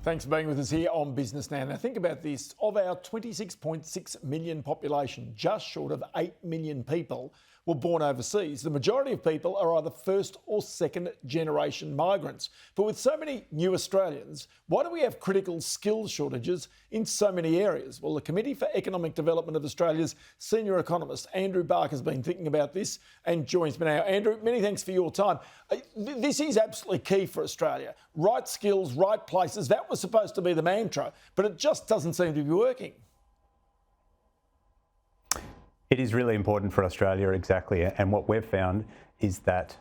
Thanks for being with us here on Business Now. Now think about this, of our 26.6 million population, just short of 8 million people were born overseas. The majority of people are either first or second generation migrants. But with so many new Australians, why do we have critical skills shortages in so many areas? Well, the Committee for Economic Development of Australia's senior economist, Andrew Barker, has been thinking about this and joins me now. Andrew, many thanks for your time. This is absolutely key for Australia. Right skills, right places, that was supposed to be the mantra, but it just doesn't seem to be working. It is really important for Australia, exactly. And what we've found is that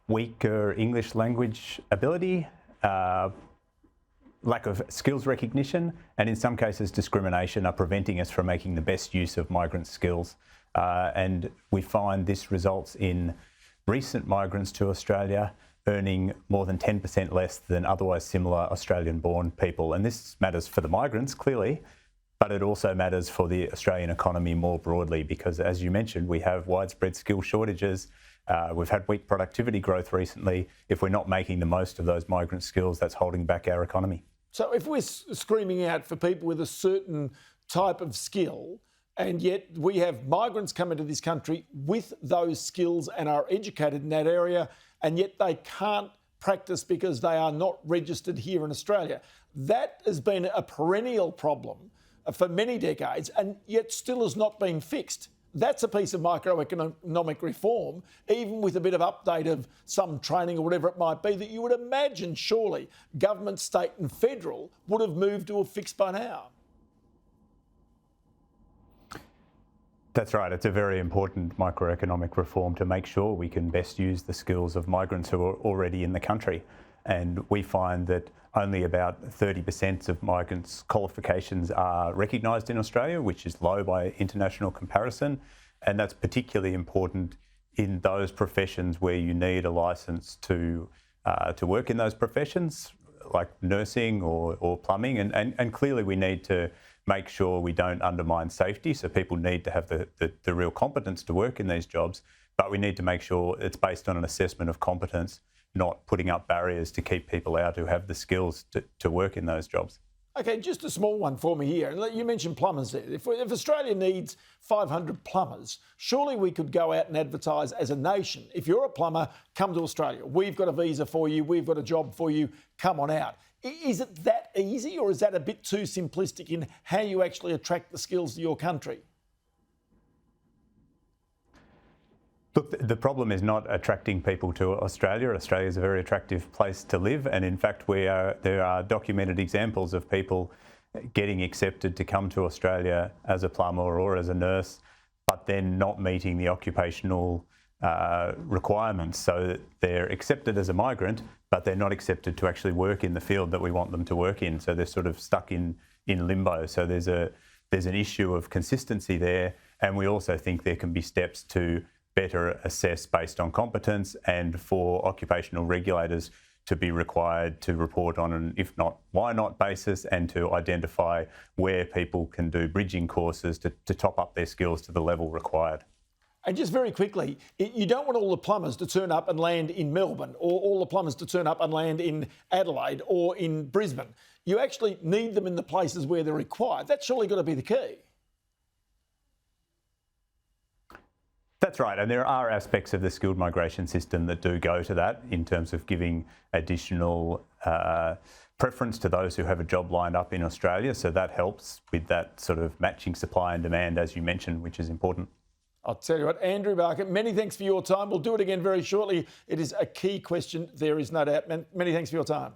weaker English language ability, lack of skills recognition, and in some cases discrimination are preventing us from making the best use of migrant skills. And we find this results in recent migrants to Australia earning more than 10% less than otherwise similar Australian-born people. And this matters for the migrants, clearly, but it also matters for the Australian economy more broadly because, as you mentioned, we have widespread skill shortages. We've had weak productivity growth recently. If we're not making the most of those migrant skills, that's holding back our economy. So if we're screaming out for people with a certain type of skill, and yet we have migrants come into this country with those skills and are educated in that area, and yet they can't practice because they are not registered here in Australia, that has been a perennial problem for many decades and yet still has not been fixed. That's a piece of microeconomic reform, even with a bit of update of some training or whatever it might be, that you would imagine surely government, state and federal would have moved to a fix by now. That's right. It's a very important microeconomic reform to make sure we can best use the skills of migrants who are already in the country. And we find that only about 30% of migrants' qualifications are recognised in Australia, which is low by international comparison. And that's particularly important in those professions where you need a licence to work in those professions, like nursing or plumbing. And clearly we need to make sure we don't undermine safety. So people need to have the real competence to work in these jobs, but we need to make sure it's based on an assessment of competence, not putting up barriers to keep people out who have the skills to work in those jobs. Okay, just a small one for me here. You mentioned plumbers there. If Australia needs 500 plumbers, surely we could go out and advertise as a nation. If you're a plumber, come to Australia. We've got a visa for you. We've got a job for you. Come on out. Is it that easy, or is that a bit too simplistic in how you actually attract the skills to your country? Look, the problem is not attracting people to Australia. Australia is a very attractive place to live, and in fact there are documented examples of people getting accepted to come to Australia as a plumber or as a nurse, but then not meeting the occupational requirements. So they're accepted as a migrant, but they're not accepted to actually work in the field that we want them to work in. So they're sort of stuck in limbo. So there's an issue of consistency there, and we also think there can be steps to better assess based on competence, and for occupational regulators to be required to report on an if not, why not basis, and to identify where people can do bridging courses to top up their skills to the level required. And just very quickly, you don't want all the plumbers to turn up and land in Melbourne, or all the plumbers to turn up and land in Adelaide or in Brisbane. You actually need them in the places where they're required. That's surely got to be the key. That's right, and there are aspects of the skilled migration system that do go to that in terms of giving additional preference to those who have a job lined up in Australia. So that helps with that sort of matching supply and demand, as you mentioned, which is important. I'll tell you what, Andrew Barker, many thanks for your time. We'll do it again very shortly. It is a key question, there is no doubt. Many thanks for your time.